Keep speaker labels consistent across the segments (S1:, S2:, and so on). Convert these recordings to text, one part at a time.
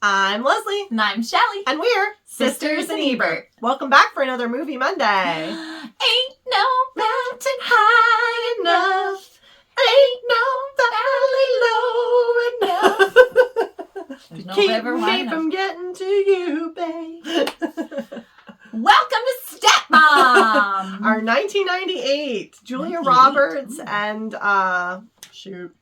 S1: I'm Leslie.
S2: And I'm Shelly.
S1: And we're Sisters in Ebert. Welcome back for another Movie Monday.
S2: Ain't no mountain high enough.
S1: Ain't no valley low enough.
S2: There's no
S1: Keep
S2: river wide
S1: me from getting to you, babe.
S2: Welcome to Stepmom.
S1: Our 1998 Julia Roberts and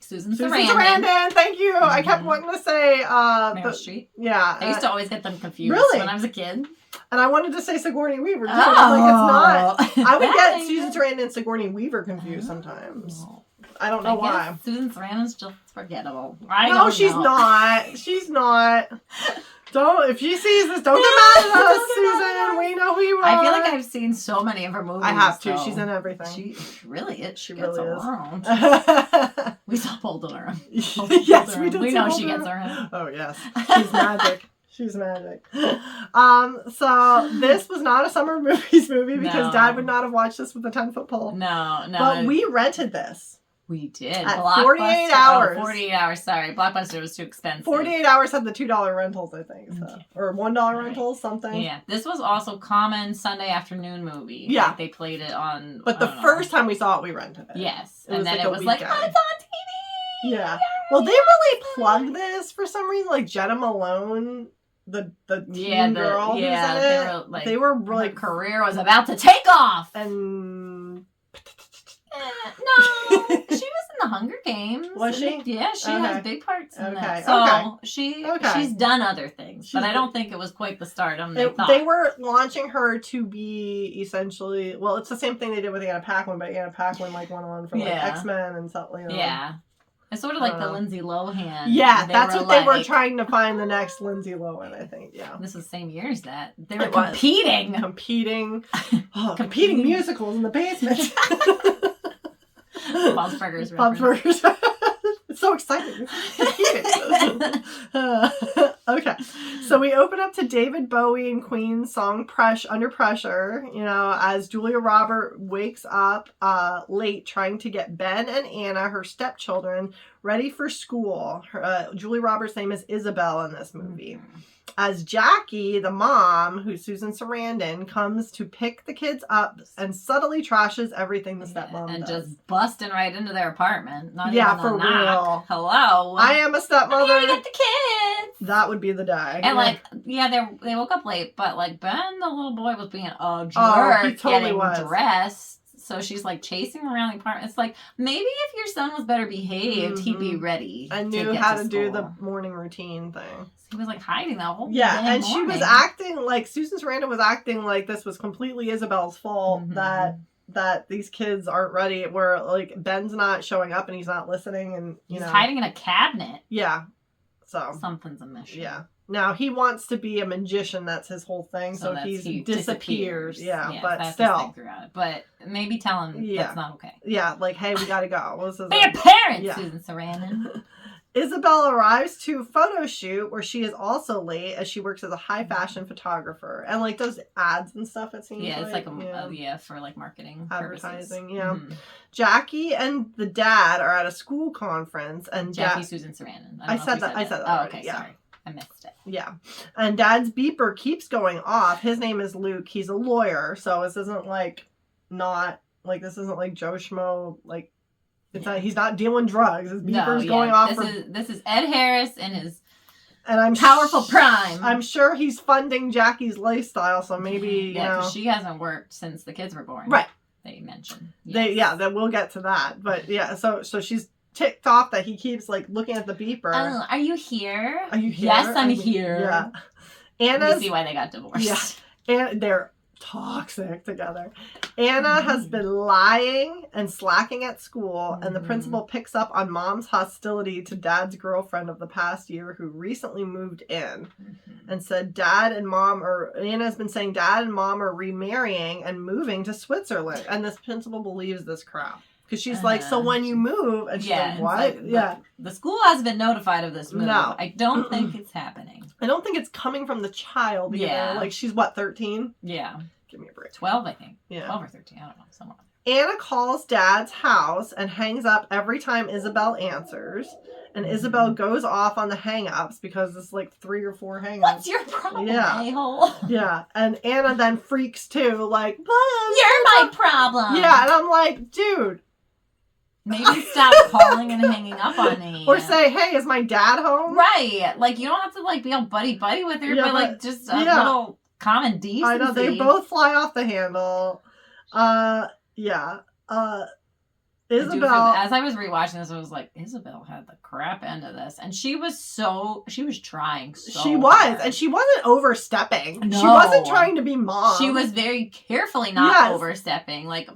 S2: Susan
S1: Sarandon. Thank you. Mm-hmm. I kept wanting to say
S2: Meryl Streep.
S1: Yeah.
S2: I used to always get them confused when I was a kid.
S1: And I wanted to say Sigourney Weaver too.
S2: Oh,
S1: like, it's not. I would get Susan Sarandon and Sigourney Weaver confused sometimes. I don't know why.
S2: Susan Sarandon's just forgettable.
S1: She's not. She's not. If she sees this, don't get mad at us, Susan. We know who you are.
S2: I feel like I've seen so many of her movies.
S1: I have to. She's in everything.
S2: She really is.
S1: She really is.
S2: Around. We saw Bold in her.
S1: Yes, we did.
S2: We know she gets around.
S1: Oh yes, she's magic. She's magic. So this was not a summer movies movie because Dad would not have watched this with a 10-foot pole.
S2: No.
S1: But we rented this.
S2: We did.
S1: At 48 hours.
S2: 48 hours, sorry. Blockbuster was too expensive.
S1: 48 hours had the $2 rentals, I think. So. Or $1 rentals, something.
S2: Yeah. This was also common Sunday afternoon movie.
S1: Yeah.
S2: Like they played it on...
S1: But the first time we saw it, we rented it.
S2: Yes.
S1: And then it was
S2: like, oh, it's on TV!
S1: Yeah. Well, they really plugged this for some reason. Like Jenna Malone, the teen girl who's in it. They were really...
S2: Her career was about to take off!
S1: And...
S2: No, she was in the Hunger Games.
S1: Was she?
S2: Yeah, she has big parts in that.
S1: So
S2: she's done other things, but I don't think it was quite the stardom they thought.
S1: They were launching her to be essentially, well, it's the same thing they did with Anna Paquin, but Anna Paquin went on for X-Men and stuff.
S2: Yeah. It's sort of like the Lindsay Lohan.
S1: Yeah, that's what they were trying to find the next Lindsay Lohan, I think. Yeah.
S2: This is the same year as that. They were competing.
S1: Competing musicals in the basement.
S2: Bob's Burgers.
S1: It's so exciting. Okay. So we open up to David Bowie and Queen's song Under Pressure, as Julia Roberts wakes up late trying to get Ben and Anna, her stepchildren, ready for school. Julia Roberts' name is Isabel in this movie. As Jackie, the mom, who's Susan Sarandon, comes to pick the kids up and subtly trashes everything the stepmom does.
S2: And just busting right into their apartment. Not even
S1: for real.
S2: Hello.
S1: I am a stepmother.
S2: I'm here to get the kids.
S1: That would be the day.
S2: And they woke up late, but Ben, the little boy, was being a jerk,
S1: he totally
S2: getting dressed. So she's chasing around the apartment. It's like, maybe if your son was better behaved, he'd be ready.
S1: And knew how to do the morning routine thing.
S2: He was hiding that whole
S1: and she was acting like Susan Sarandon was acting like this was completely Isabel's fault that these kids aren't ready. Where Ben's not showing up and he's not listening and
S2: he's hiding in a cabinet.
S1: Yeah, so
S2: something's amiss.
S1: Yeah. Now he wants to be a magician. That's his whole thing. So he disappears. Yeah, but still.
S2: But maybe tell him that's not okay.
S1: Yeah, hey, we gotta go.
S2: Be your parents, Susan Sarandon.
S1: Isabel arrives to a photo shoot where she is also late as she works as a high fashion photographer and does ads and stuff. It seems
S2: for marketing
S1: advertising.
S2: purposes.
S1: Yeah, Jackie and the dad are at a school conference and
S2: Susan Sarandon.
S1: I said that.
S2: Oh, okay, sorry. I missed it.
S1: Yeah. And Dad's beeper keeps going off. His name is Luke. He's a lawyer. So this isn't this isn't Joe Schmo. He's not dealing drugs. His beeper's going off.
S2: This is Ed Harris and his
S1: I'm
S2: powerful prime.
S1: I'm sure he's funding Jackie's lifestyle. So maybe,
S2: because she hasn't worked since the kids were born.
S1: Right.
S2: They mentioned.
S1: Then we'll get to that. But so she's ticked off that he keeps looking at the beeper.
S2: Oh, are you here?
S1: Are you here?
S2: Yes, I'm here.
S1: Yeah.
S2: You see why they got divorced.
S1: Yeah. And they're toxic together. Anna has been lying and slacking at school, and the principal picks up on Mom's hostility to Dad's girlfriend of the past year who recently moved in and said Anna's been saying Dad and Mom are remarrying and moving to Switzerland. And this principal believes this crap. Because she's so when you move, and she's what?
S2: The school hasn't been notified of this move.
S1: No.
S2: I don't think it's happening.
S1: I don't think it's coming from the child either. She's 13?
S2: Yeah.
S1: Give me a break.
S2: 12, I think.
S1: Yeah.
S2: 12 or 13, I don't know, somewhere.
S1: Anna calls Dad's house and hangs up every time Isabel answers. And Isabel goes off on the hang-ups because it's like 3 or 4 hang-ups.
S2: What's your problem, a-hole?
S1: Yeah. And Anna then freaks too, like,
S2: you're my problem.
S1: Yeah, and I'm like, dude.
S2: Maybe stop calling and hanging up on me.
S1: Or say, hey, is my dad home?
S2: Right. Like, you don't have to, like, be all buddy-buddy with her, but, like, just a little common decency.
S1: I know, they both fly off the handle. Isabel.
S2: As I was rewatching this, I was like, Isabel had the crap end of this. And she was trying so
S1: She was.
S2: hard.
S1: And she wasn't overstepping.
S2: No.
S1: She wasn't trying to be mom.
S2: She was very carefully not overstepping. Like,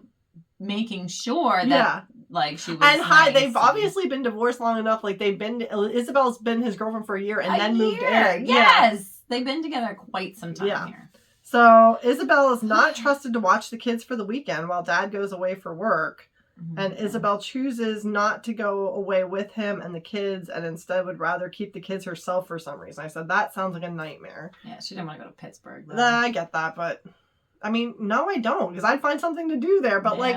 S2: making sure that, like, she was
S1: And they've obviously been divorced long enough. Like, Isabel's been his girlfriend for a year and then moved in.
S2: Yes. Yeah. They've been together quite some time here.
S1: So, Isabel is not trusted to watch the kids for the weekend while Dad goes away for work. Mm-hmm. And Isabel chooses not to go away with him and the kids and instead would rather keep the kids herself for some reason. I said, that sounds like a nightmare.
S2: Yeah, she didn't want to go to Pittsburgh, though.
S1: I get that, but... I mean, no, I don't, because I'd find something to do there. But, like,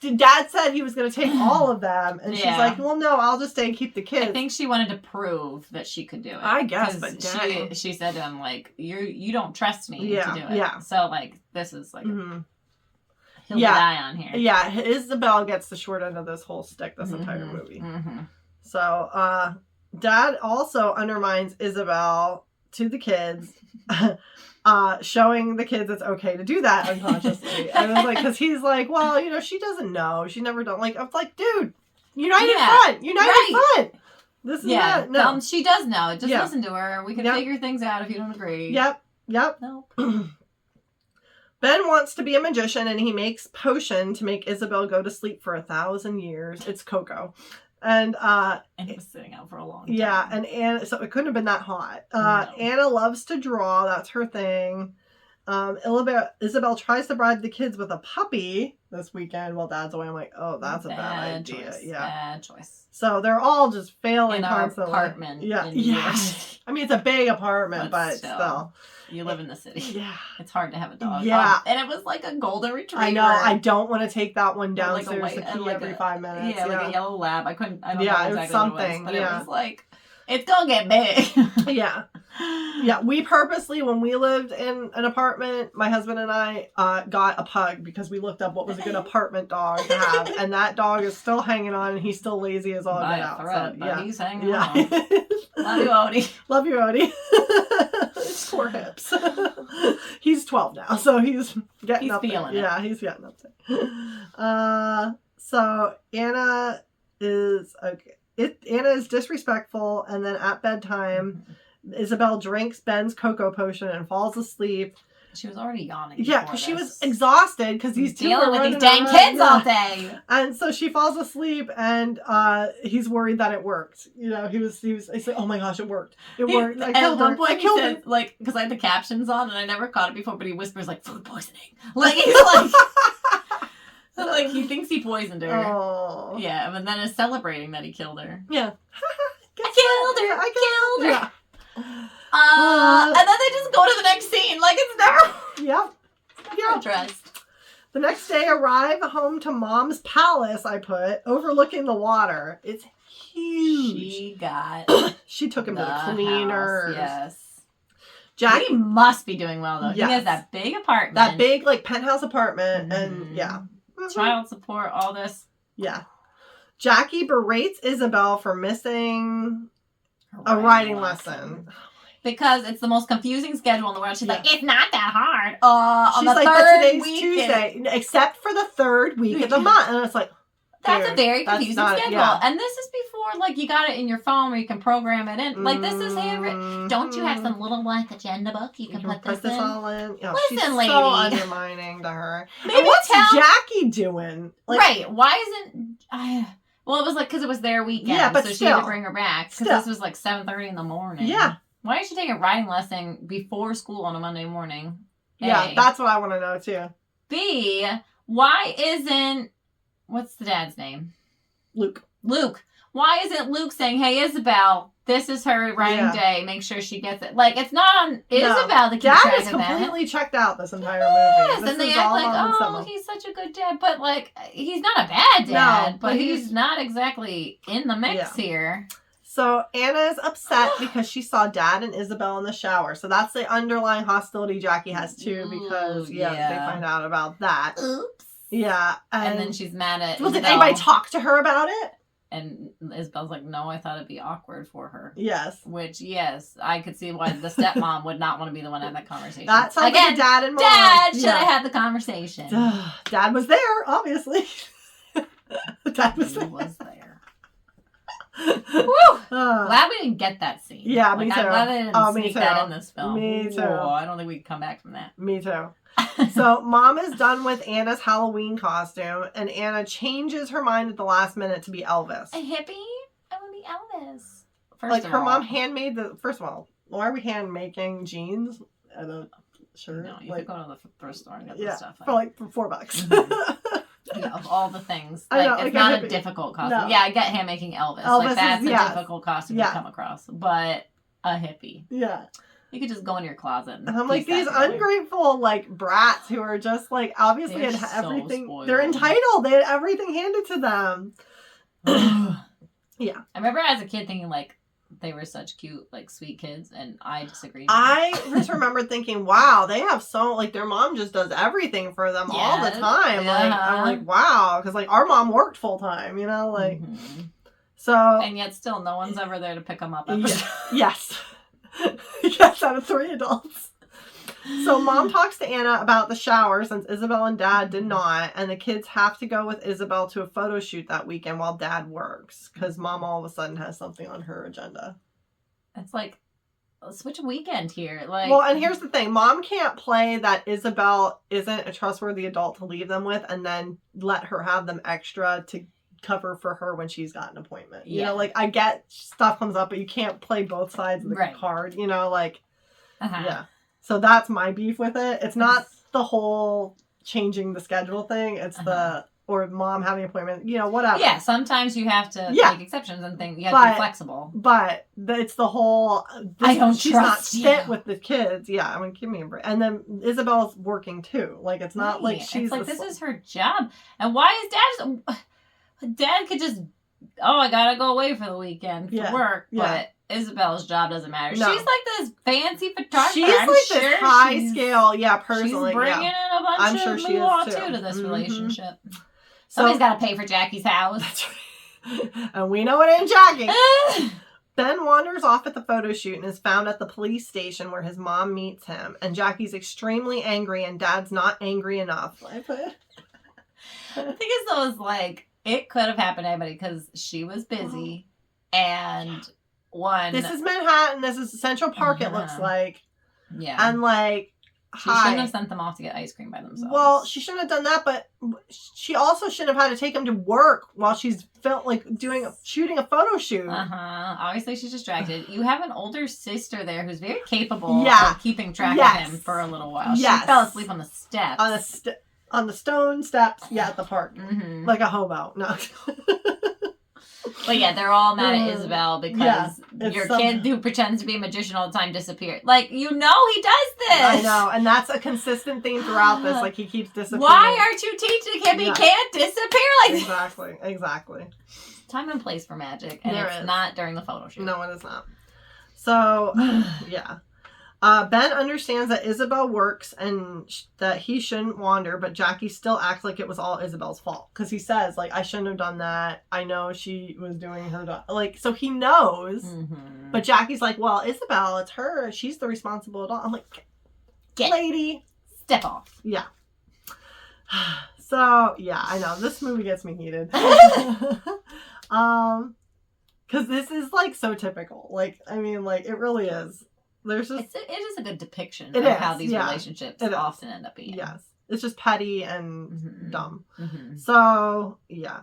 S1: Dad said he was going to take all of them. And she's like, well, no, I'll just stay and keep the kids.
S2: I think she wanted to prove that she could do it.
S1: I guess, but
S2: she said to him, like, you don't trust me to do it.
S1: Yeah.
S2: So, like, this is, like, he'll die on here.
S1: Yeah, Isabel gets the short end of this whole stick this entire movie. Mm-hmm. So, Dad also undermines Isabel to the kids. Showing the kids it's okay to do that unconsciously. And it was like, because he's like, well, you know, she doesn't know. She never done. Like, I'm like, dude, United Front. This is not, no.
S2: She does know. Just listen to her. We can figure things out if you don't agree.
S1: Yep.
S2: Nope.
S1: Ben wants to be a magician and he makes potion to make Isabel go to sleep for 1,000 years. It's Coco. And
S2: it was sitting out for a long time.
S1: Yeah, and Anna, so it couldn't have been that hot.
S2: No.
S1: Anna loves to draw. That's her thing. Isabel tries to bribe the kids with a puppy this weekend while Dad's away. I'm like, oh, that's a bad idea.
S2: Choice.
S1: Yeah,
S2: bad choice.
S1: So they're all just failing
S2: in our
S1: constantly.
S2: Apartment.
S1: Yeah. I mean, it's a big apartment, but still.
S2: You live in the city.
S1: Yeah.
S2: It's hard to have a dog.
S1: Yeah.
S2: And it was like a golden retriever.
S1: I know. I don't want to take that one downstairs
S2: like
S1: to pee every 5 minutes.
S2: Yeah, like a yellow lab. I don't know exactly
S1: it was something.
S2: What it was, but it was like, it's going to get big.
S1: Yeah. Yeah. We purposely, when we lived in an apartment, my husband and I got a pug because we looked up what was a good apartment dog to have. And that dog is still hanging on and he's still lazy as all get out.
S2: So, he's hanging on. Love you, Odie.
S1: Love you, Odie. Poor hips. He's 12 now, so he's getting up
S2: feeling
S1: there.
S2: it.
S1: Yeah, he's getting up there. So Anna is Anna is disrespectful, and then at bedtime, Isabel drinks Ben's cocoa potion and falls asleep.
S2: She was already yawning.
S1: Yeah, because she was exhausted because these two
S2: dealing
S1: were
S2: with these dang kids all day.
S1: And so she falls asleep, and he's worried that it worked. You know, he's like, oh my gosh, it worked. It worked. I killed her. I killed her.
S2: Like, because I had the captions on and I never caught it before, but he whispers like food poisoning. Like he's like, like he thinks he poisoned her. Oh. Yeah, and then is celebrating that he killed her.
S1: Yeah.
S2: I killed her. Yeah. And then they just go to the next scene. Like, it's never...
S1: Yep.
S2: Addressed.
S1: The next day, arrive home to Mom's palace, I put, overlooking the water. It's huge. She took him to the cleaners.
S2: Yes.
S1: Jackie
S2: must be doing well, though. Yes. He has that big apartment.
S1: That big, like, penthouse apartment. And, yeah.
S2: Mm-hmm. Child support, all this.
S1: Yeah. Jackie berates Isabel for missing a writing lesson.
S2: Because it's the most confusing schedule in the world. She's like, it's not that hard.
S1: She's
S2: on the
S1: like,
S2: third
S1: today's
S2: week
S1: Tuesday, except for the third week of the month. And it's like,
S2: that's a very confusing schedule. Yeah. And this is before, like, you got it in your phone where you can program it in. Like, this is handwritten. Don't you have some little black agenda book you can put this all in?
S1: Oh,
S2: listen,
S1: she's
S2: lady.
S1: So undermining to her.
S2: Maybe
S1: and what's Jackie doing?
S2: Like, right. Why isn't... well, it was like, because it was their weekend. Yeah, but so she had to bring her back. Because this was like 7:30 in the morning.
S1: Yeah.
S2: Why did she take a writing lesson before school on a Monday morning?
S1: Yeah, that's what I want to know, too.
S2: B, why isn't... What's the dad's name?
S1: Luke.
S2: Why isn't Luke saying, hey, Isabel, This is her writing day. Make sure she gets it. Like, it's not on Isabel to keep track of that.
S1: Dad is completely checked out this entire movie.
S2: Yes, and they act like, oh, he's such a good dad. But, like, he's not a bad dad. But he's not exactly in the mix here. So
S1: Anna is upset because she saw Dad and Isabel in the shower. So that's the underlying hostility Jackie has, too. Because, they find out about that.
S2: Oops.
S1: Yeah.
S2: And then she's mad at
S1: Well, did anybody talk to her about it?
S2: And Isabel's like, no, I thought it'd be awkward for her.
S1: Yes.
S2: Which, yes, I could see why the stepmom would not want to be the one to have that conversation.
S1: That sounds like a dad and mom.
S2: Dad should have had the conversation.
S1: Dad was there, obviously. Dad was there.
S2: Woo! Glad we didn't get that scene.
S1: Yeah, me too.
S2: I'm glad they didn't sneak that in this film.
S1: Me too.
S2: Whoa, I don't think we can come back from that.
S1: Me too. So Mom is done with Anna's Halloween costume, and Anna changes her mind at the last minute to be Elvis.
S2: A hippie? I want to be Elvis.
S1: First of all, mom handmade the. First of all, why are we hand making jeans? I don't. Sure.
S2: No, you could go to the thrift store and get the stuff.
S1: For like $4.
S2: Mm-hmm. Of all the things, it's not a difficult costume. No. Yeah, I get hand making Elvis. Like that's a difficult costume to come across, but a hippie.
S1: Yeah.
S2: You could just go in your closet and
S1: I'm like, these ungrateful, like, brats who are just, like, obviously had everything. So they're entitled. They had everything handed to them. Yeah.
S2: I remember as a kid thinking, like, they were such cute, like, sweet kids, and I disagree.
S1: I just remember thinking, wow, they have like, their mom just does everything for them all the time. Yeah. Like, I'm like, wow. Because, like, our mom worked full time, you know? Like, so.
S2: And yet still no one's ever there to pick them up.
S1: Yes. Yes, out of 3 adults. So Mom talks to Anna about the shower since Isabel and Dad did not, and the kids have to go with Isabel to a photo shoot that weekend while Dad works because Mom all of a sudden has something on her agenda.
S2: It's like, let's switch a weekend here. Like,
S1: well, and here's the thing. Mom can't play that Isabel isn't a trustworthy adult to leave them with and then let her have them extra to cover for her when she's got an appointment. You know, like, I get stuff comes up, but you can't play both sides of the card, you know, like, yeah. So that's my beef with it. It's not the whole changing the schedule thing. It's or Mom having an appointment, you know, whatever.
S2: Yeah, sometimes you have to make exceptions and things. You have to be flexible.
S1: But it's the whole, she's not fit with the kids. Yeah, I mean, give me a break. And then Isabel's working too. Like, it's not like she's...
S2: It's like, this is her job. And why is Dad could just, I gotta go away for the weekend for work, but Isabel's job doesn't matter. No. She's like this fancy photographer.
S1: She's like this high scale, person.
S2: She's bringing in a bunch of law too to this relationship. Somebody's got to pay for Jackie's house.
S1: That's right. And we know it ain't Jackie. Ben wanders off at the photo shoot and is found at the police station where his mom meets him. And Jackie's extremely angry and Dad's not angry enough.
S2: The thing is, though, is like, it could have happened to anybody because she was busy and this
S1: is Manhattan. This is Central Park, it looks like.
S2: Yeah.
S1: And like,
S2: she shouldn't have sent them off to get ice cream by themselves.
S1: Well, she shouldn't have done that, but she also shouldn't have had to take them to work while she's shooting a photo shoot.
S2: Obviously, she's distracted. You have an older sister there who's very capable of keeping track of him for a little while. She fell asleep on the steps.
S1: On the stone steps, at the park. Like a hobo. No.
S2: But yeah, they're all mad at Isabel because your kid who pretends to be a magician all the time disappeared. Like, you know he does this.
S1: I know, and that's a consistent theme throughout this. Like, he keeps disappearing.
S2: Why aren't you teaching him he can't disappear like
S1: Exactly.
S2: Time and place for magic, and it's not during the photo shoot.
S1: No, it is not. So, yeah. Ben understands that Isabel works and that he shouldn't wander, but Jackie still acts like it was all Isabel's fault. Because he says, like, I shouldn't have done that. I know she was doing her job. Like, so he knows. But Jackie's like, well, Isabel, it's her. She's the responsible adult. I'm like, lady.
S2: Step off.
S1: Yeah. So, yeah, I know. This movie gets me heated. Because this is, like, so typical. Like, I mean, like, it really is. It
S2: is a good depiction of how these relationships often end up being.
S1: Yes. It's just petty and dumb. So, yeah.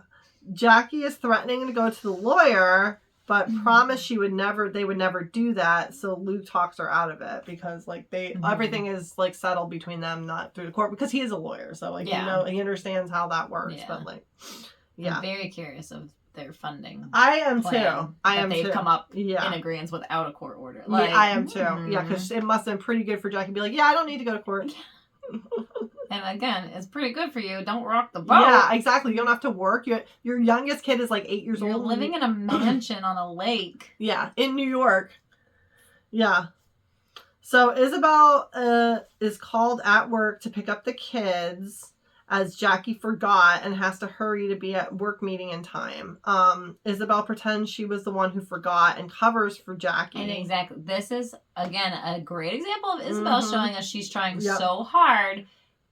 S1: Jackie is threatening to go to the lawyer, but promised they would never do that. So Luke talks her out of it because, like, everything is, like, settled between them, not through the court, because he is a lawyer. So, like, he understands how that works. But, like, Yeah.
S2: I'm very curious of their funding.
S1: I am too.
S2: They've come up in agreement without a court order.
S1: Like, I am too. Yeah, because it must have been pretty good for Jackie to be like, yeah, I don't need to go to court.
S2: And again, it's pretty good for you. Don't rock the boat.
S1: Yeah, exactly. You don't have to work. Your youngest kid is like 8 years old.
S2: You're living in a mansion on a lake.
S1: Yeah, in New York. Yeah. So Isabel is called at work to pick up the kids as Jackie forgot and has to hurry to be at work meeting in time. Isabel pretends she was the one who forgot and covers for Jackie.
S2: And exactly. This is, again, a great example of Isabel showing us she's trying so hard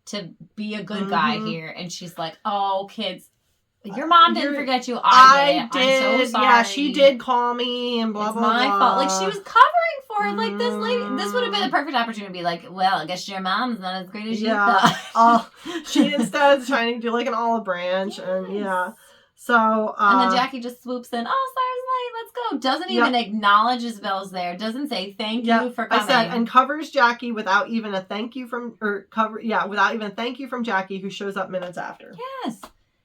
S2: to be a good guy here. And she's like, oh, kids, your mom didn't forget you. I did. I'm so sorry.
S1: Yeah, she did call me and blah, blah, blah. It's
S2: my fault. Like, she was covering for it. Like, this lady, this would have been a perfect opportunity to be like, well, I guess your mom's not as great as you thought.
S1: She instead is trying to do like an olive branch. And so.
S2: And then Jackie just swoops in. Oh, sorry, let's go. Doesn't even acknowledge Isabel's there. Doesn't say thank you for coming.
S1: I said, and covers Jackie without even a thank you from, without even a thank you from Jackie, who shows up minutes after.
S2: Yes.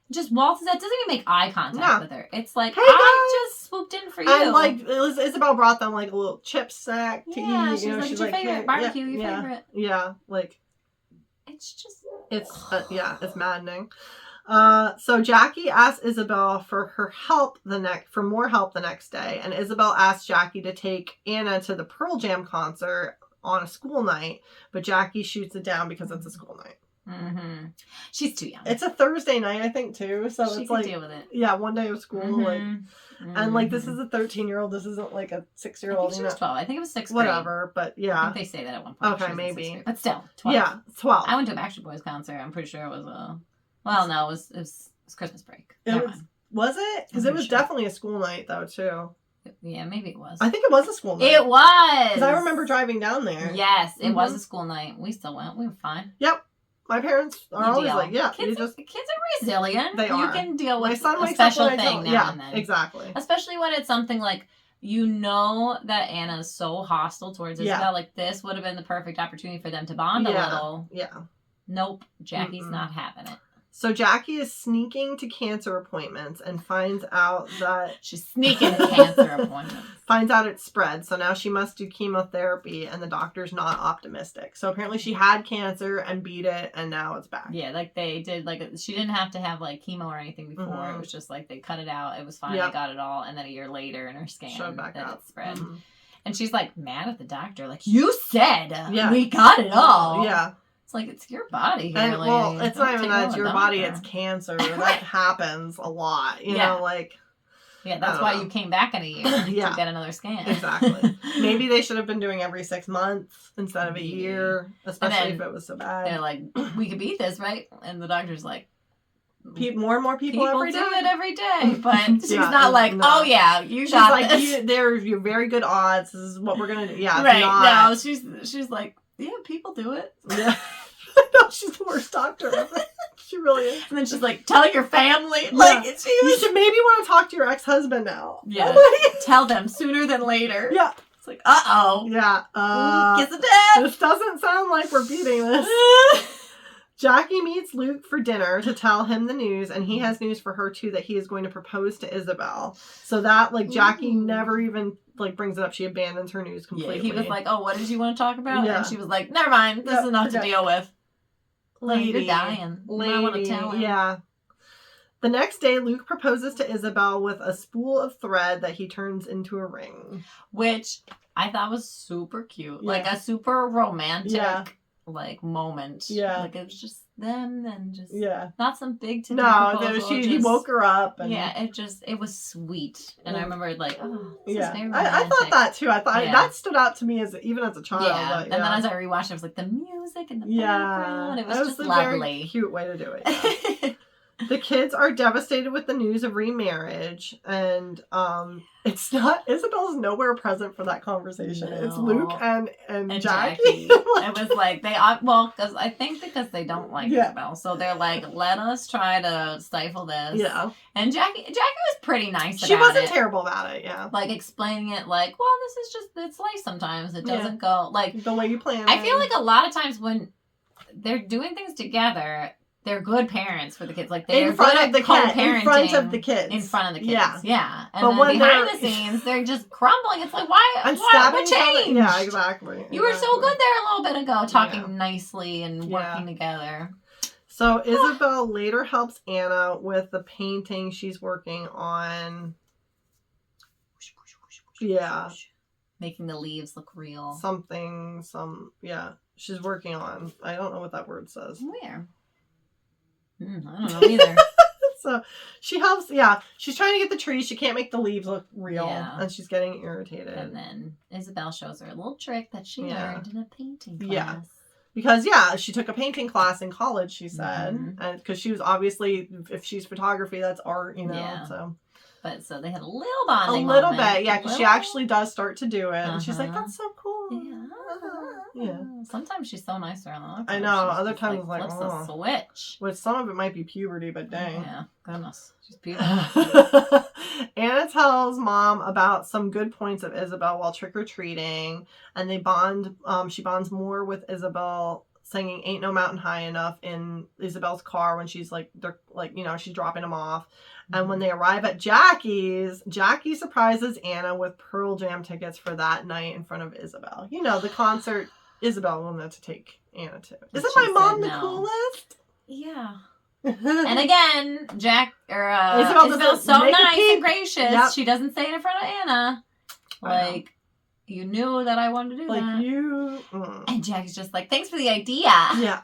S2: Just waltzes out, doesn't even make eye contact with her. It's like, hey,
S1: I
S2: just swooped in for you.
S1: And like Isabel brought them like a little chip snack to eat.
S2: She's like, it's your favorite barbecue, your favorite.
S1: Yeah, like
S2: it's just
S1: it's maddening. So Jackie asks Isabel for more help the next day, and Isabel asks Jackie to take Anna to the Pearl Jam concert on a school night, but Jackie shoots it down because it's a school night.
S2: Mm-hmm. She's too young.
S1: It's a Thursday night, I think, too. So
S2: she
S1: it's
S2: can
S1: like
S2: deal with it.
S1: Yeah, one day of school, and like this is a 13-year-old. This isn't like a 6-year-old.
S2: She was 12. I think it was 6th grade.
S1: Whatever, but yeah.
S2: I think they say that at one point.
S1: Okay, maybe.
S2: But still, 12.
S1: Yeah, 12.
S2: I went to a Backstreet Boys concert. I'm pretty sure it was a. Well, no, it was Christmas break.
S1: Was it? Because it was definitely a school night though too.
S2: Yeah, maybe it was.
S1: I think it was a school night.
S2: It was.
S1: Because I remember driving down there.
S2: Yes, it was a school night. We still went. We were fine.
S1: Yep. My parents are always like,
S2: kids are resilient.
S1: They are.
S2: You can deal with
S1: a
S2: special thing now and then.
S1: Exactly.
S2: Especially when it's something like, that Anna is so hostile towards Isabel. Like, this would have been the perfect opportunity for them to bond a little.
S1: Yeah.
S2: Nope. Jackie's not having it.
S1: So Jackie is sneaking to cancer appointments and finds out that...
S2: She's sneaking to cancer appointments.
S1: Finds out it's spread. So now she must do chemotherapy and the doctor's not optimistic. So apparently she had cancer and beat it and now it's back.
S2: Yeah, like they did, she didn't have to have chemo or anything before. Mm-hmm. It was just they cut it out. It was fine. They got it all. And then a year later in her scan,
S1: showed back
S2: that
S1: up.
S2: It spread.
S1: Mm-hmm.
S2: And she's mad at the doctor. You said we got it all.
S1: Yeah.
S2: It's it's your body here,
S1: and, well, it's not even that it's your body, it's cancer. That happens a lot. You know,
S2: Yeah, that's why you came back in a year to get another scan.
S1: Exactly. Maybe they should have been doing every 6 months instead of a year, especially if it was so bad.
S2: They're like, we could beat this, right? And the doctor's like,
S1: more and more people every day.
S2: Do it every day. But she's not oh yeah, you got this.
S1: There's your very good odds. This is what we're going to do. Yeah,
S2: right. No, she's like, yeah, people do it.
S1: Yeah. No, she's the worst doctor ever. She really is.
S2: And then she's like, tell your family.
S1: You should maybe want to talk to your ex-husband now.
S2: Yeah. Tell them sooner than later.
S1: Yeah.
S2: It's like, uh-oh.
S1: Yeah.
S2: Kiss of death.
S1: This doesn't sound like we're beating this. Jackie meets Luke for dinner to tell him the news, and he has news for her, too, that he is going to propose to Isabel. So that, Jackie never even, brings it up. She abandons her news completely.
S2: Yeah, he was like, oh, what did you want to talk about? Yeah. And she was like, never mind. This is enough to deal with. You're dying. I want to tell him.
S1: Yeah. The next day, Luke proposes to Isabel with a spool of thread that he turns into a ring.
S2: Which I thought was super cute. Yeah. A super romantic, moment.
S1: Yeah.
S2: It was just them and just...
S1: Yeah.
S2: Not some big to-do
S1: proposal. He woke her up. And...
S2: Yeah, it was sweet. And I remember this is very romantic.
S1: I thought that too. I thought that stood out to me even as a child.
S2: Yeah. And then as I rewatched it, it was the music and the background. It was just lovely.
S1: Very cute way to do it. Yeah. The kids are devastated with the news of remarriage, and Isabel's nowhere present for that conversation. No. It's Luke and Jackie.
S2: It was because they don't like Isabel, so they're like, let us try to stifle this.
S1: Yeah.
S2: And Jackie was pretty nice about it.
S1: She wasn't terrible about it, yeah.
S2: Explaining it well, this is just, it's life sometimes. It doesn't go,
S1: the way you plan it.
S2: I feel like a lot of times when they're doing things together, they're good parents for the kids. Like they're
S1: in front
S2: good
S1: of the
S2: at co-parenting.
S1: In front of the kids.
S2: In front of the kids.
S1: Yeah.
S2: Yeah. And
S1: but
S2: then
S1: when
S2: behind the scenes, they're just crumbling. It's like, what changed?
S1: Yeah, exactly.
S2: You were so good there a little bit ago, talking nicely and working together.
S1: So Isabel later helps Anna with the painting she's working on. Yeah.
S2: Making the leaves look real.
S1: She's working on. I don't know what that word says.
S2: Where? I don't know either.
S1: So she helps. She's trying to get the trees. She can't make the leaves look real, and she's getting irritated.
S2: And then Isabel shows her a little trick that she learned in a painting class.
S1: Yeah, because she took a painting class in college. She said, and because she was obviously, if she's photography, that's art, So.
S2: But so they had a little bonding.
S1: A little bit, because she actually does start to do it, and she's like, "That's so cool." Yeah.
S2: Sometimes she's so nice around.
S1: I know. Other times,
S2: flips a switch.
S1: Which some of it might be puberty, but dang.
S2: Yeah. Goodness, she's beautiful.
S1: Anna tells Mom about some good points of Isabel while trick or treating, and they bond. She bonds more with Isabel, singing "Ain't No Mountain High Enough" in Isabel's car when she's she's dropping him off. And when they arrive at Jackie's, Jackie surprises Anna with Pearl Jam tickets for that night in front of Isabel. The concert Isabel wanted to take Anna to. Isn't my mom the coolest?
S2: Yeah. And again, Isabel's so nice and gracious. Yep. She doesn't say it in front of Anna. Like, you knew that I wanted to do that. And Jackie's just like, thanks for the idea.
S1: Yeah.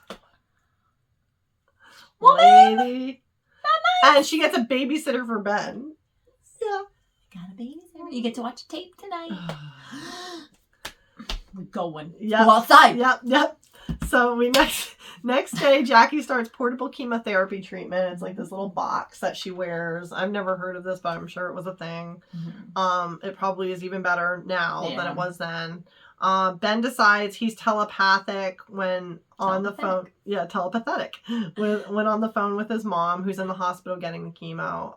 S2: Woman.
S1: Lady. Nice. And she gets a babysitter for Ben. Yeah.
S2: Got a babysitter. You get to watch a tape tonight. We're going.
S1: Yep.
S2: Go outside.
S1: Yep. So next day, Jackie starts portable chemotherapy treatment. It's like this little box that she wears. I've never heard of this, but I'm sure it was a thing. Mm-hmm. It probably is even better now than it was then. Ben decides he's telepathic when on the phone. Yeah, telepathic. When on the phone with his mom, who's in the hospital getting the chemo.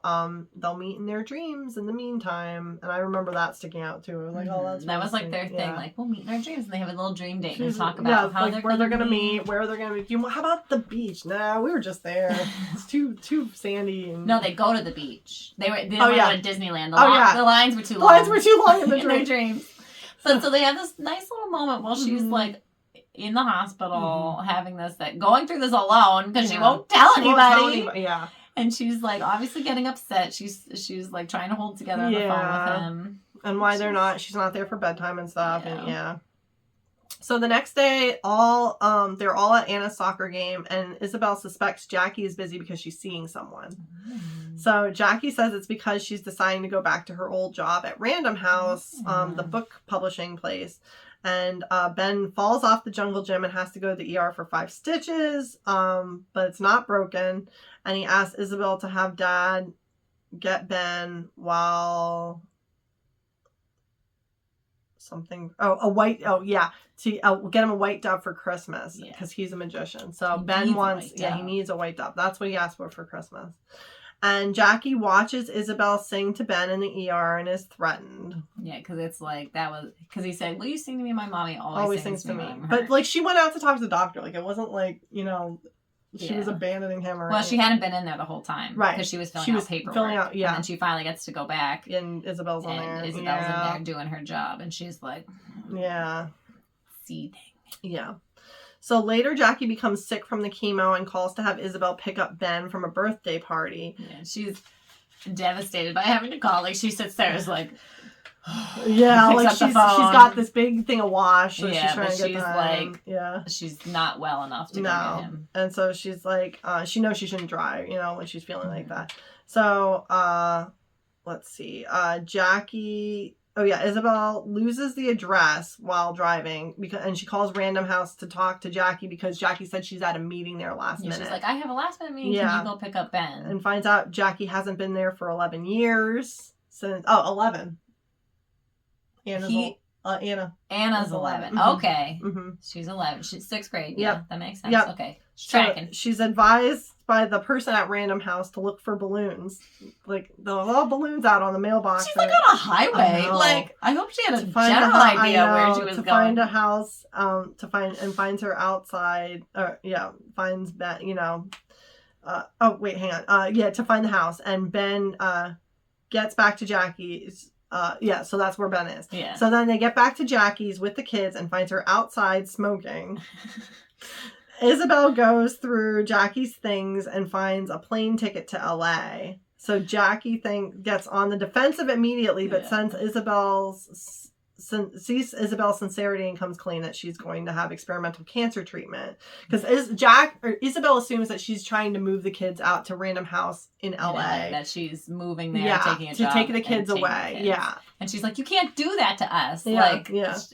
S1: They'll meet in their dreams in the meantime. And I remember that sticking out too. I was like, that's
S2: that was like their thing. Like, we'll meet in our dreams. And they have a little dream date and talk about how
S1: where they're going to meet, where they're going to meet. How about the beach? Nah, we were just there. It's too sandy.
S2: No, they go to the beach. They didn't go to Disneyland. The lines were too long.
S1: The lines were too long in
S2: their dreams. So they have this nice little moment while she's like in the hospital having going through this alone because she won't tell anybody.
S1: Yeah.
S2: And she's like obviously getting upset. She's like trying to hold together on the phone with him.
S1: And why she's not there for bedtime and stuff. And So the next day, they're all at Anna's soccer game, and Isabel suspects Jackie is busy because she's seeing someone. So Jackie says it's because she's deciding to go back to her old job at Random House, the book publishing place. And Ben falls off the jungle gym and has to go to the ER for 5 stitches, but it's not broken. And he asks Isabel to have Dad get Ben while to get him a white dove for Christmas because he's a magician. So Ben wants, he needs a white dove. That's what he asked for Christmas. And Jackie watches Isabel sing to Ben in the ER and is threatened.
S2: Yeah, because it's like, because he said, will you sing to me? My mommy always sings to me.
S1: But she went out to talk to the doctor. It wasn't she was abandoning him or anything.
S2: She hadn't been in there the whole time. Right. Because she was filling out paperwork. And then she finally gets to go back.
S1: And Isabel's in there.
S2: Isabel's in there doing her job. And she's like, seething.
S1: Yeah. So later, Jackie becomes sick from the chemo and calls to have Isabel pick up Ben from a birthday party.
S2: Yeah, she's devastated by having to call. She sits there is like...
S1: she's got this big thing of wash. So she's trying to get
S2: she's not well enough to go get him.
S1: And so she's like, she knows she shouldn't drive, when she's feeling like that. So, let's see. Jackie... Isabel loses the address while driving and she calls Random House to talk to Jackie because Jackie said she's at a meeting there last minute.
S2: She's like, I have a last minute meeting. Can you go pick up Ben?
S1: And finds out Jackie hasn't been there for 11 years since 11. Anna's 11.
S2: Mm-hmm. Okay. Mm-hmm. She's 11. She's 6th grade. Yeah, that makes sense. Yep. Okay. She's tracking.
S1: She's advised by the person at Random House to look for balloons. There's all balloons out on the mailbox.
S2: She's on a highway. I hope she had a general idea where she was going.
S1: To find a house, finds her outside. Finds that, to find the house. And Ben gets back to Jackie's. So that's where Ben is.
S2: Yeah.
S1: So then they get back to Jackie's with the kids and finds her outside smoking. Isabel goes through Jackie's things and finds a plane ticket to LA. So Jackie gets on the defensive immediately, but sees Isabel's sincerity and comes clean that she's going to have experimental cancer treatment. Because Isabel assumes that she's trying to move the kids out to a random house in LA.
S2: That she's moving there, taking a job.
S1: To take the kids away. Yeah.
S2: And she's like, you can't do that to us.
S1: Yeah,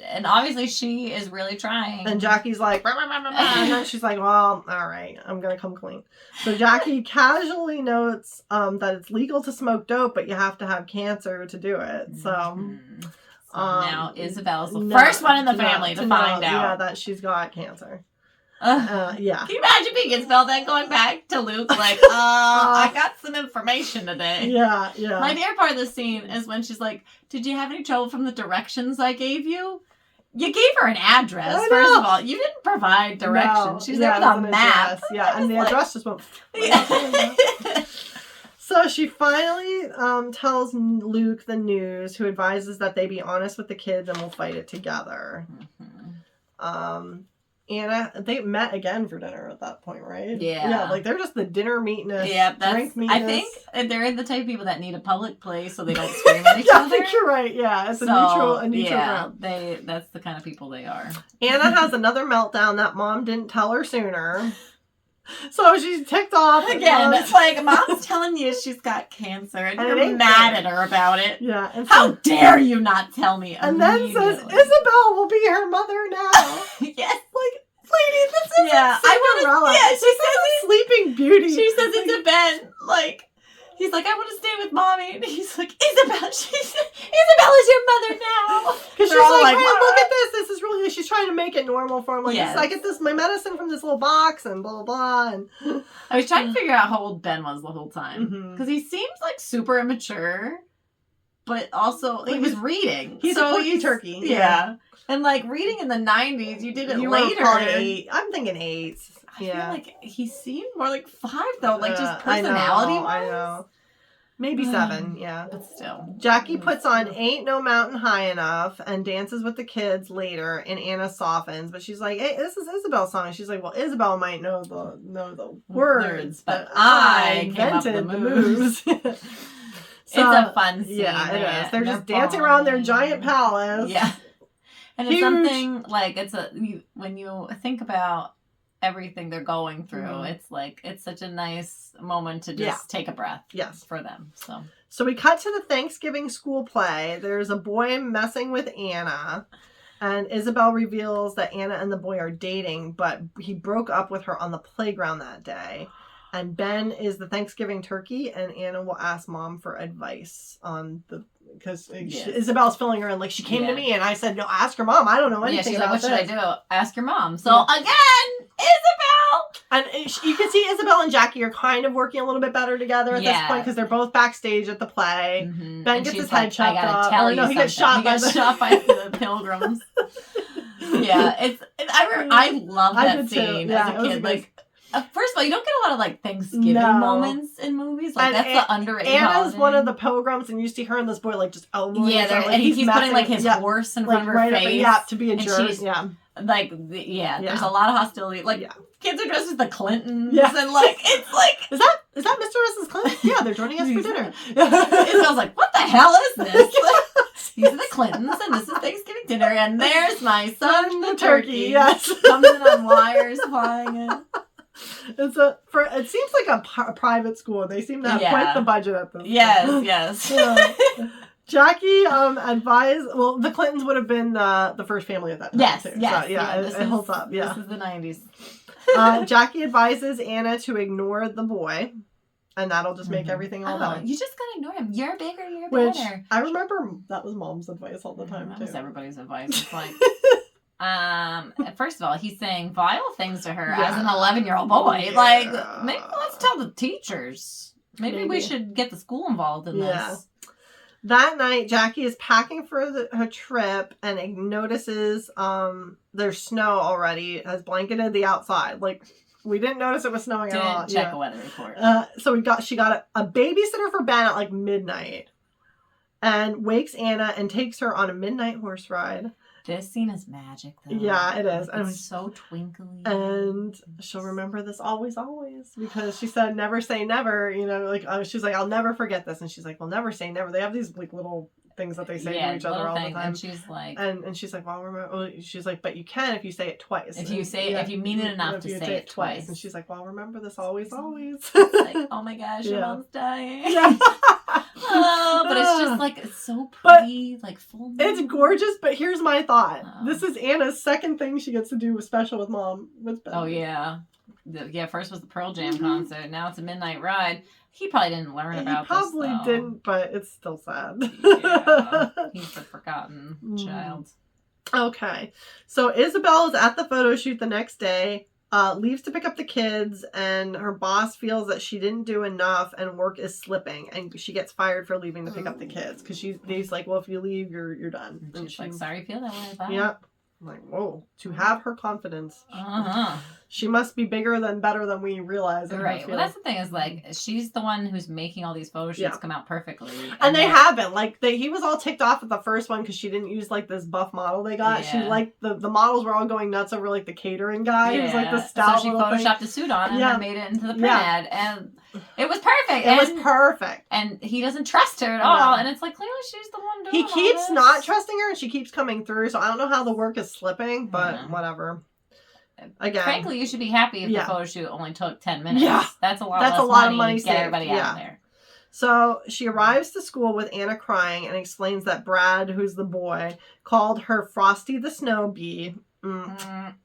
S2: And obviously she is really trying.
S1: And Jackie's like, rah, rah, rah, rah, rah. And then she's like, well, all right, I'm going to come clean. So Jackie casually notes that it's legal to smoke dope, but you have to have cancer to do it. So
S2: now Isabel's the first one in the family to find out.
S1: Yeah, that she's got cancer. Yeah.
S2: Can you imagine being Isabel then going back to Luke like, I got some information today.
S1: Yeah.
S2: My favorite part of the scene is when she's like, did you have any trouble from the directions I gave you? You gave her an address, first of all. You didn't provide directions.
S1: No,
S2: She's there with a map.
S1: Address. Yeah, and the address just went... So she finally tells Luke the news, who advises that they be honest with the kids and will fight it together. Mm-hmm. Anna, they met again for dinner at that point, right?
S2: Yeah.
S1: Yeah, like they're just the dinner meatness, drink meatness.
S2: I think they're the type of people that need a public place so they don't scream at each other.
S1: I think you're right, yeah. It's a neutral ground.
S2: That's the kind of people they are.
S1: Anna has another meltdown that mom didn't tell her sooner. So she's ticked off.
S2: Again, it's like, mom's telling you she's got cancer and you're mad at her about it.
S1: Yeah. And
S2: how dare you not tell me?
S1: And then says, Isabel will be her mother now.
S2: Yes.
S1: Like, lady, this is Cinderella.
S2: She says
S1: Sleeping Beauty.
S2: She says it to Ben. Like, he's like, I want to stay with mommy. And he's like, Isabel. Isabel is your mother now.
S1: Because she's like, hey, look at this. This is really, she's trying to make it normal for him. Like, I get my medicine from this little box and blah, blah, blah. And
S2: I was trying to figure out how old Ben was the whole time. Because he seems like super immature, but also he was reading.
S1: He's a quirky turkey.
S2: Yeah. And like reading in the 90s, you did it later.
S1: I'm thinking 8.
S2: I feel like he seemed more like 5 though, like just personality-wise.
S1: I know. Maybe 7, yeah.
S2: But still.
S1: Jackie puts on Ain't No Mountain High Enough and dances with the kids later, and Anna softens, but she's like, hey, this is Isabel's song. And she's like, well, Isabel might know the words, but I invented the moves.
S2: It's a fun scene.
S1: Yeah, it is. They're just dancing around their giant palace.
S2: Yeah. And it's something like, when you think about everything they're going through, it's like, it's such a nice moment to just take a breath for them. So
S1: we cut to the Thanksgiving school play. There's a boy messing with Anna, and Isabel reveals that Anna and the boy are dating, but he broke up with her on the playground that day. And Ben is the Thanksgiving turkey, and Anna will ask mom for advice on because Isabel's filling her in. Like, she came to me and I said, no, ask your mom. I don't know anything about this.
S2: What should I do? Ask your mom. So again, Isabel!
S1: And you can see Isabel and Jackie are kind of working a little bit better together at this point because they're both backstage at the play.
S2: Mm-hmm.
S1: Ben gets his head chopped off.
S2: He gets shot by the pilgrims. I love that scene as a kid. Like, first of all, you don't get a lot of like Thanksgiving moments in movies. Like, that's the underrated.
S1: Anna's one of the pilgrims, and you see her and this boy like just elbowing.
S2: Yeah, and he keeps putting like his horse in front of her face.
S1: To be a jerk.
S2: Like, there's a lot of hostility. Like, kids are dressed as the Clintons, and like, it's like,
S1: is that Mr. and Mrs. Clinton? Yeah, they're joining us for dinner.
S2: Isabel's like, what the hell is this? These are the Clintons, and this is Thanksgiving dinner, and there's my son, the turkey.
S1: Yes,
S2: comes in on wires, flying in.
S1: It seems like a private school. They seem to have quite the budget at this.
S2: Yes.
S1: Jackie advised. Well, the Clintons would have been the first family at that time.
S2: Yes.
S1: Too. So, it holds up. Yeah,
S2: this is the 90s.
S1: Jackie advises Anna to ignore the boy, and that'll just make everything all better.
S2: You just gotta ignore him. You're bigger. You're
S1: Which,
S2: better.
S1: I remember that was mom's advice all the time
S2: That
S1: too.
S2: was everybody's advice. It's like. First of all, he's saying vile things to her as an 11-year-old boy. Yeah. Like, maybe let's tell the teachers. Maybe we should get the school involved in this.
S1: That night, Jackie is packing for her trip and notices there's snow already, has blanketed the outside. Like, We didn't notice it was snowing at all.
S2: Didn't check a weather report.
S1: So she got a babysitter for Ben at like midnight, and wakes Anna and takes her on a midnight horse ride.
S2: This scene is magic, though.
S1: Yeah, it is.
S2: It's so twinkly.
S1: And she'll remember this always, always, because she said never say never. You know, like she's like, I'll never forget this, and she's like, well, never say never. They have these like little things that they say to each other all the time.
S2: And she's like,
S1: well, remember. Well, she's like, but you can if you say it twice.
S2: If you say if you mean it enough to say it twice.
S1: And she's like, well, remember this always, always.
S2: It's like, oh my gosh, your mom's dying. Yeah. Oh, but it's just like, it's so pretty, like full moon.
S1: It's gorgeous, but here's my thought. This is Anna's second thing she gets to do special with Mom. With Ben.
S2: Oh, yeah. Yeah, first was the Pearl Jam concert. Now it's a midnight ride. He probably didn't learn about this,
S1: He probably didn't, but it's still sad.
S2: Yeah, he's the forgotten child.
S1: Okay. So Isabel is at the photo shoot the next day. Leaves to pick up the kids, and her boss feels that she didn't do enough and work is slipping, and she gets fired for leaving to pick up the kids because he's like, well, if you leave, you're done.
S2: And she's like, sorry you feel that way. Bye.
S1: Yeah. I'm like, whoa, to have her confidence. She must be better than we realize.
S2: Right. Well, that's the thing is, like, she's the one who's making all these photo shoots come out perfectly.
S1: And they haven't. Like, he was all ticked off at the first one because she didn't use, like, this buff model they got. She, like, the models were all going nuts over, like, the catering guy. It was, like, the stout
S2: So she photoshopped a suit on and then made it into the print ad. And it was perfect.
S1: It was perfect.
S2: And he doesn't trust her at all. And it's like, clearly she's the one doing
S1: He keeps not trusting her, and she keeps coming through. So I don't know how the work is slipping, but whatever. Again,
S2: frankly, you should be happy if the photo shoot only took 10 minutes.
S1: Yeah.
S2: That's a lot of money to get everybody out there.
S1: So she arrives to school with Anna crying and explains that Brad, who's the boy, called her Frosty the Snow Bee.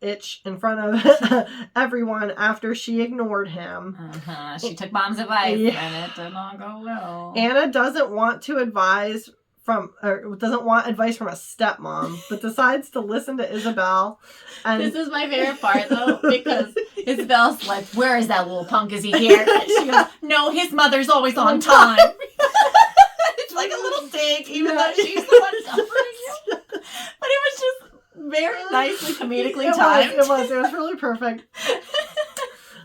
S1: Itch in front of everyone after she ignored him.
S2: She took Mom's advice and it did not go well.
S1: Anna doesn't want advice from a stepmom, but decides to listen to Isabel. And
S2: this is my favorite part, though, because Isabel's like, where is that little punk? Is he here? And she goes, no, his mother's always on time. It's like a little dig, even though she's the one comforting you. But it was just very nicely comedically timed.
S1: It was really perfect.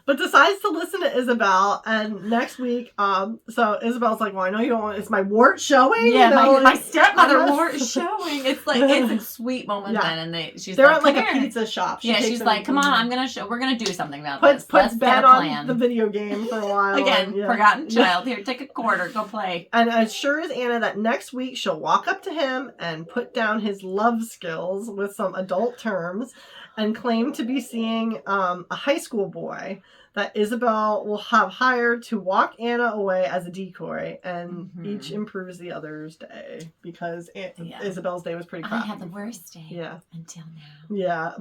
S1: But decides to listen to Isabel, and next week, so Isabel's like, well, I know you don't want, it's my wart showing?
S2: Yeah,
S1: you know,
S2: my stepmother wart showing. It's like, it's a sweet moment then, and
S1: they're at like a pizza shop.
S2: She's like, come on, we're gonna do something about this.
S1: Puts Ben on the video game for a while.
S2: Again, forgotten child. Here, take a quarter, go play.
S1: And assures Anna that next week she'll walk up to him and put down his love skills with some adult terms, and claim to be seeing a high school boy that Isabel will have hired to walk Anna away as a decoy, and each improves the other's day because Isabel's day was pretty crappy.
S2: I had the worst day until now.
S1: Yeah.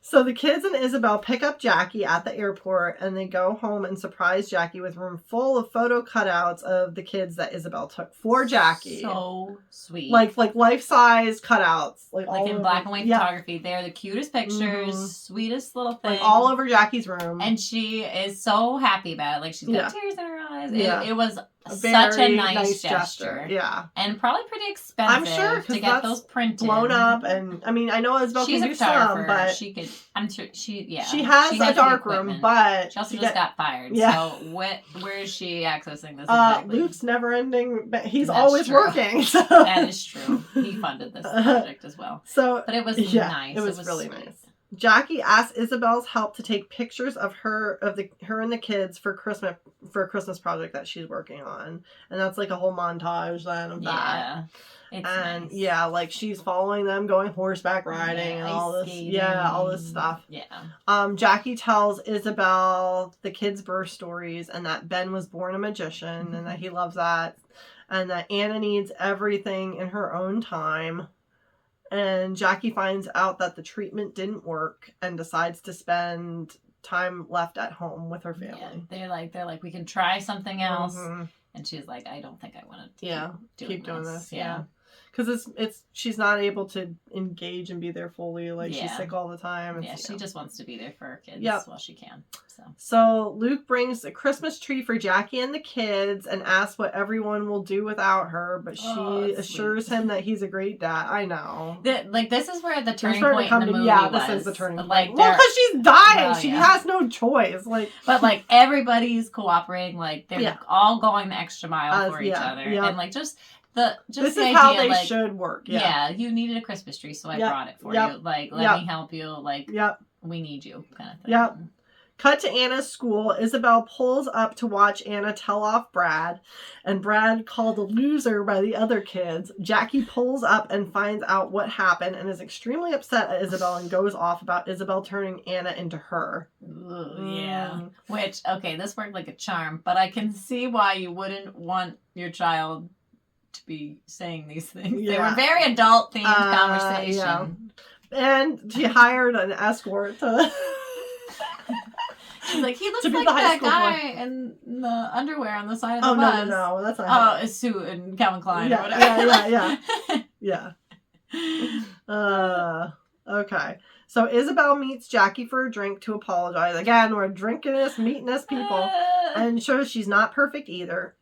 S1: So the kids and Isabel pick up Jackie at the airport, and they go home and surprise Jackie with a room full of photo cutouts of the kids that Isabel took for Jackie.
S2: So sweet.
S1: Like life-size cutouts. Like
S2: in black and white photography. They're the cutest pictures, sweetest little thing.
S1: Like all over Jackie's room.
S2: And she is so happy about it. Like, she's got tears in her eyes. It was
S1: such
S2: a nice gesture.
S1: Yeah.
S2: And probably pretty expensive.
S1: I'm sure,
S2: to get those printed.
S1: Blown up. And, I mean, I know Isabel can do some, but
S2: she could, I'm sure, she
S1: has a dark room, but
S2: she also just got fired.
S1: Yeah.
S2: So, where is she accessing this
S1: exactly? Luke's never ending, but he's always working. So.
S2: That is true. He funded this project as well. But it was nice.
S1: It was really nice. Jackie asks Isabel's help to take pictures of her and the kids for a Christmas project that she's working on, and that's like a whole montage then of that.
S2: It's
S1: and
S2: nice.
S1: Like she's following them going horseback riding and all this all this stuff. Jackie tells Isabel the kids' birth stories and that Ben was born a magician and that he loves that, and that Anna needs everything in her own time. And Jackie finds out that the treatment didn't work and decides to spend time left at home with her family.
S2: Yeah, they're like, we can try something else. And she's like, I don't think I want to keep doing this. Yeah.
S1: Because she's not able to engage and be there fully. Like, she's sick all the time.
S2: She just wants to be there for her kids while she can.
S1: So Luke brings a Christmas tree for Jackie and the kids and asks what everyone will do without her, but she assures him that he's a great dad. I know.
S2: This is where the turning point in the movie
S1: this is the turning point.
S2: Like,
S1: well, because she's dying. She has no choice. Like,
S2: but like everybody's cooperating. Like, they're all going the extra mile for each other, and like just. This is how they should work. Yeah, you needed a Christmas tree, so I brought it for you. Like, let me help you. Like, we need you, kind of thing.
S1: Yep. Cut to Anna's school. Isabel pulls up to watch Anna tell off Brad, and Brad called a loser by the other kids. Jackie pulls up and finds out what happened and is extremely upset at Isabel and goes off about Isabel turning Anna into her.
S2: Yeah. Which, okay, this worked like a charm, but I can see why you wouldn't want your child to be saying these things. They were very adult themed conversation.
S1: Yeah. And she hired an escort to
S2: she's like, he looks like that guy in the underwear on the side of the bus.
S1: No, that's not
S2: a suit and Calvin Klein or whatever.
S1: Yeah. Okay. So Isabel meets Jackie for a drink to apologize. Again, we're drinkin'est, meetin'est people. And shows she's not perfect either.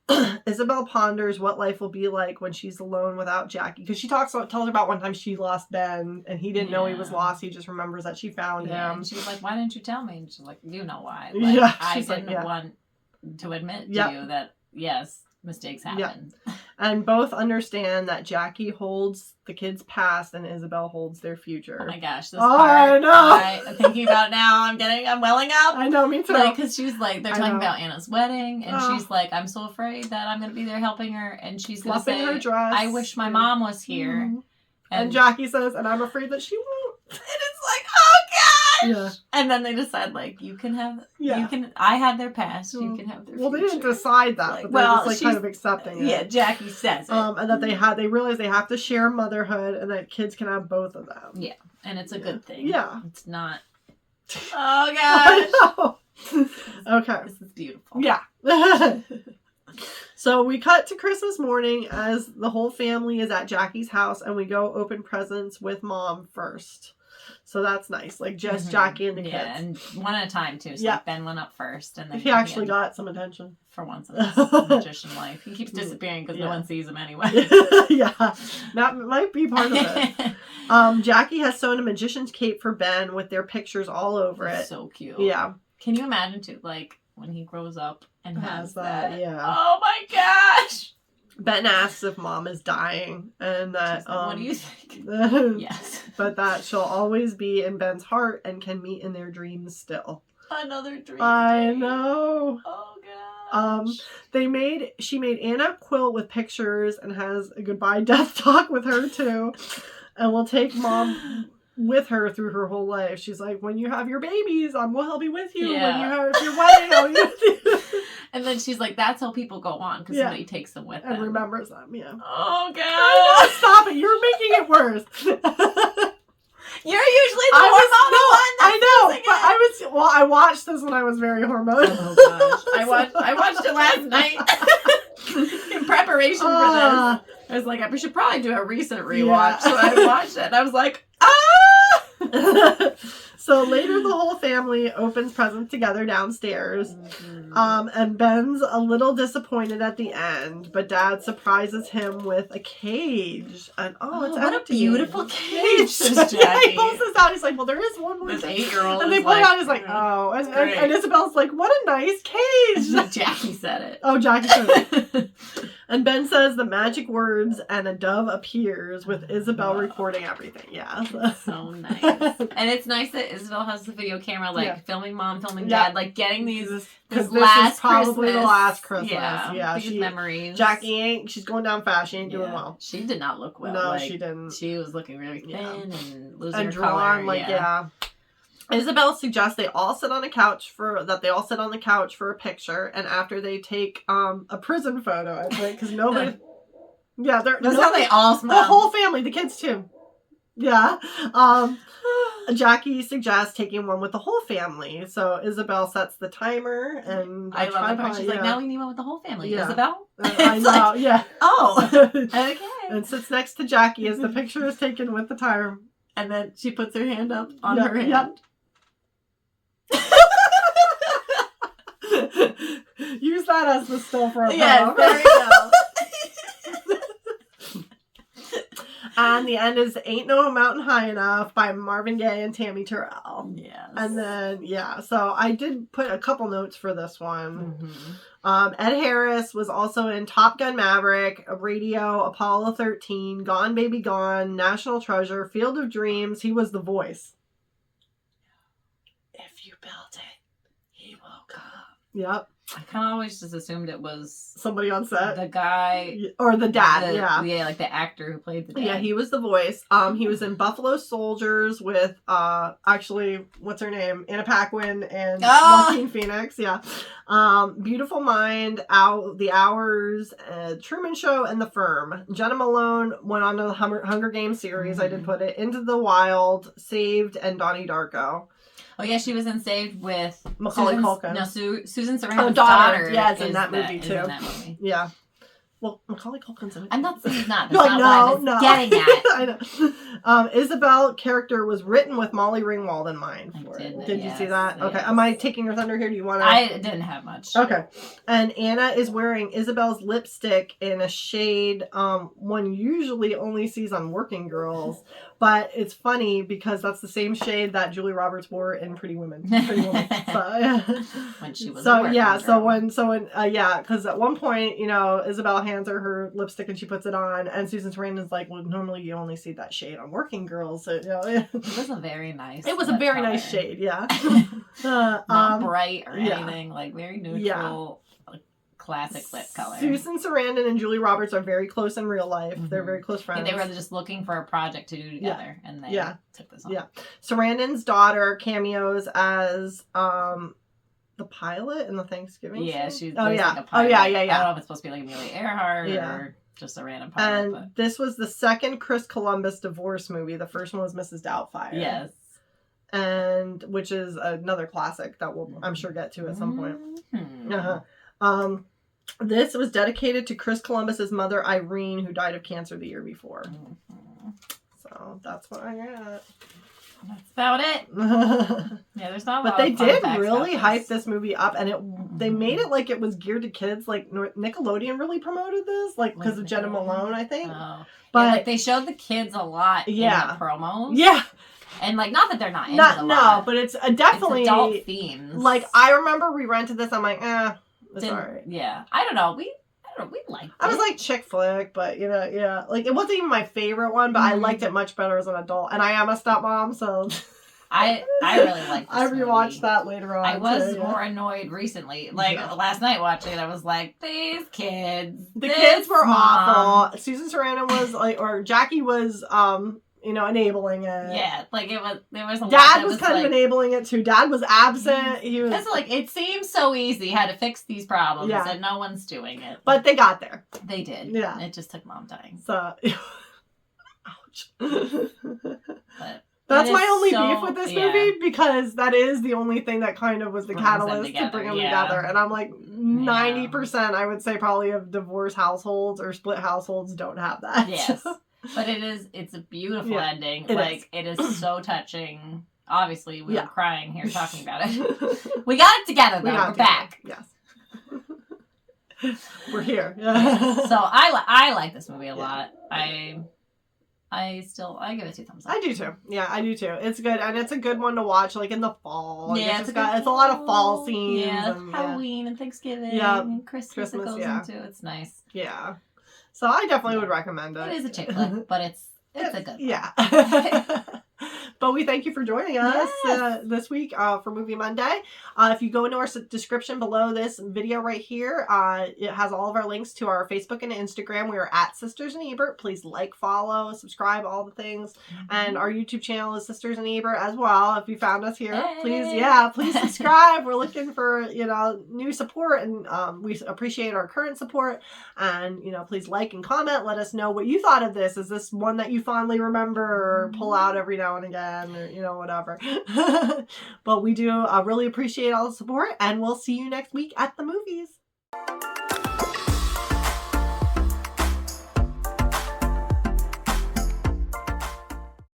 S1: Isabel ponders what life will be like when she's alone without Jackie. Because she tells her about one time she lost Ben, and he didn't know he was lost. He just remembers that she found him.
S2: And she was like, why didn't you tell me? And she's like, you know why. Like, I didn't want to admit to you that, yes, mistakes happen. And both understand that Jackie holds the kids' past and Isabel holds their future. Oh my gosh, this part. I know. I'm thinking about it now. I'm welling up. I know, me too. Like, because she's like, they're talking about Anna's wedding, and she's like, I'm so afraid that I'm going to be there helping her, and she's going to say, her dress. I wish my mom was here. Mm-hmm. And Jackie says, and I'm afraid that she won't. And it's like, oh gosh. Yeah. And then they decide, like, you can have, I had their past, you can have their future. Well, they didn't decide that, like, but they're just, like, kind of accepting it. Yeah, Jackie says it. And that they realize they have to share motherhood, and that kids can have both of them. Yeah, and it's a good thing. Yeah. It's not, oh gosh. Okay. This is beautiful. Yeah. So we cut to Christmas morning as the whole family is at Jackie's house, and we go open presents with Mom first. So that's nice. Like, just Jackie and the kids. Yeah, and one at a time, too. So like Ben went up first. And then he actually got some attention. For once in his magician life. He keeps disappearing because no one sees him anyway. Yeah. That might be part of it. Jackie has sewn a magician's cape for Ben with their pictures all over it. So cute. Yeah. Can you imagine, too, like, when he grows up and has that? Yeah. Oh, my gosh. Ben asks if Mom is dying, and that like, what do you think? Yes, but that she'll always be in Ben's heart and can meet in their dreams still. Another dream. I know. Oh gosh. She made Anna a quilt with pictures and has a goodbye death talk with her too, and will take Mom with her through her whole life. She's like, when you have your babies, I'll be with you. Yeah. When you have your wedding, I'll be with you. And then she's like, that's how people go on, because somebody takes them with them. And remembers them, yeah. Oh, God. Stop it. You're making it worse. You're usually the hormonal one. I know, but I watched this when I was very hormonal. Oh, gosh. I watched it last night in preparation for this. I was like, we should probably do a recent rewatch. Yeah. So I watched it, and I was like, So later the whole family opens presents together downstairs. Mm-hmm. And Ben's a little disappointed at the end, but Dad surprises him with a cage. And it's what empty. A beautiful cage, says Jackie. He pulls this out. He's like, well, there is one more. This 8-year-old. And they pull it out. He's like, oh. And Isabel's like, what a nice cage. Jackie said it. Oh, Jackie said it. And Ben says the magic words, and a dove appears with Isabel recording everything. Yeah. So nice. And it's nice that Isabel has the video camera, like, filming Mom, filming Dad, like, getting this last is probably Christmas. The last Christmas. Yeah. These memories. Jackie she's going down fast. She ain't doing well. She did not look well. No, like, she didn't. She was looking really thin and losing her color. Like, Isabel suggests they all sit on the couch for a picture, and after they take a prison photo, I think, because nobody. Yeah, that's how they all smell. The whole family, the kids too. Yeah. Jackie suggests taking one with the whole family, so Isabel sets the timer, and I love that part. She's like, now we need one with the whole family. Yeah. Isabel. I know. Like, yeah. Oh. Okay.
S1: and sits next to Jackie as the picture is taken with the tire.
S2: And then she puts her hand up on her hand.
S1: Yep. Use that as the still for a
S2: Yes, there we go.
S1: And the end is Ain't No Mountain High Enough by Marvin Gaye and Tammy Terrell.
S2: Yes.
S1: And then, so I did put a couple notes for this one. Mm-hmm. Ed Harris was also in Top Gun Maverick, Radio, Apollo 13, Gone Baby Gone, National Treasure, Field of Dreams. He was the voice. If you build it, he will come. Yep.
S2: I kind of always just assumed it was
S1: somebody on set,
S2: the guy
S1: or the dad.
S2: Like the actor who played the dad.
S1: Yeah, he was the voice. He was in Buffalo Soldiers with actually, what's her name, Anna Paquin and Joaquin Phoenix. Yeah, Beautiful Mind, The Hours, Truman Show, and The Firm. Jenna Malone went on to the Hunger Games series. I did put it Into the Wild, Saved, and Donnie Darko.
S2: Oh yeah, she was in Saved with
S1: Macaulay Culkin.
S2: No, Susan Sarandon's
S1: daughter. Yeah, it's in that movie too.
S2: In that movie.
S1: Yeah. Well, Macaulay Culkin's in it.
S2: I'm not saying he's not.
S1: That's
S2: not
S1: what
S2: I was getting at.
S1: I know. Isabel character was written with Molly Ringwald in mind for it. Did you see that? Okay. Yes. Am I taking your thunder here? Do you want to?
S2: I didn't have much.
S1: Okay. And Anna is wearing Isabel's lipstick in a shade one usually only sees on Working Girls. But it's funny because that's the same shade that Julia Roberts wore in Pretty Woman.
S2: When she was
S1: because at one point, Isabel hands her lipstick and she puts it on, and Susan Sarandon's like, well, normally you only see that shade on Working Girls. So,
S2: it was a very nice.
S1: It was a very nice shade, yeah.
S2: Not bright or anything, like very neutral. Classic lip color.
S1: Susan Sarandon and Julia Roberts are very close in real life. Mm-hmm. They're very close friends.
S2: Yeah, they were just looking for a project to do together, and they took this on.
S1: Yeah. Sarandon's daughter cameos as the pilot in the Thanksgiving
S2: show?
S1: She's
S2: like a pilot. I don't know if it's supposed to be like Amelia Earhart or just a random pilot.
S1: And this was the second Chris Columbus divorce movie. The first one was Mrs. Doubtfire.
S2: Yes.
S1: And which is another classic that we'll, I'm sure, get to at some point.
S2: Mm-hmm.
S1: This was dedicated to Chris Columbus's mother, Irene, who died of cancer the year before. Mm-hmm. So that's what I got.
S2: That's about it. Yeah, there's not a lot
S1: But they did really hype this movie up, and they made it like it was geared to kids. Like Nickelodeon really promoted this, like because of Jenna Malone, I think.
S2: Oh. But they showed the kids a lot in the promos.
S1: Yeah.
S2: And not that they're not into it a lot.
S1: No, but it's definitely
S2: it's adult themes.
S1: Like I remember we rented this. I'm like, it's alright.
S2: Yeah, I don't know. We liked it.
S1: I was like chick flick, but like it wasn't even my favorite one, but I liked it much better as an adult. And I am a stepmom, so
S2: I really liked this
S1: I rewatched
S2: movie.
S1: That later on.
S2: I was more annoyed recently. Like last night watching it, I was like, these kids.
S1: The kids were awful. Susan Sarandon was or Jackie was enabling it.
S2: Yeah, like there was a
S1: Dad was kind of enabling it too. Dad was absent. He was.
S2: It's like it seems so easy how to fix these problems, and no one's doing it.
S1: But they got there.
S2: They did.
S1: Yeah,
S2: it just took Mom dying.
S1: So, ouch.
S2: But
S1: that's my only beef with this movie because that is the only thing that kind of was the catalyst to bring them together. And I'm like 90%, I would say probably of divorced households or split households don't have that.
S2: Yes. But it's a beautiful ending. It is so touching. Obviously, we were crying here talking about it. We got it together, though. We're back.
S1: Yes. We're here.
S2: So I like this movie a lot. I give it 2 thumbs up.
S1: I do too. Yeah, I do too. It's good, and it's a good one to watch, like in the fall.
S2: Yeah,
S1: it's a lot of fall scenes.
S2: Yeah, and Halloween and Thanksgiving.
S1: Yeah,
S2: and Christmas it goes into. It's nice.
S1: Yeah. So I definitely would recommend it.
S2: It is a chick flick, but it's a good one.
S1: Yeah. But we thank you for joining us this week for Movie Monday. If you go into our description below this video right here, it has all of our links to our Facebook and Instagram. We are at Sisters and Ebert. Please like, follow, subscribe, all the things. Mm-hmm. And our YouTube channel is Sisters and Ebert as well. If you found us here, please subscribe. We're looking for, new support, and we appreciate our current support. And, please like and comment. Let us know what you thought of this. Is this one that you fondly remember or pull out every now and again? Or whatever. But we do really appreciate all the support, and we'll see you next week at the movies.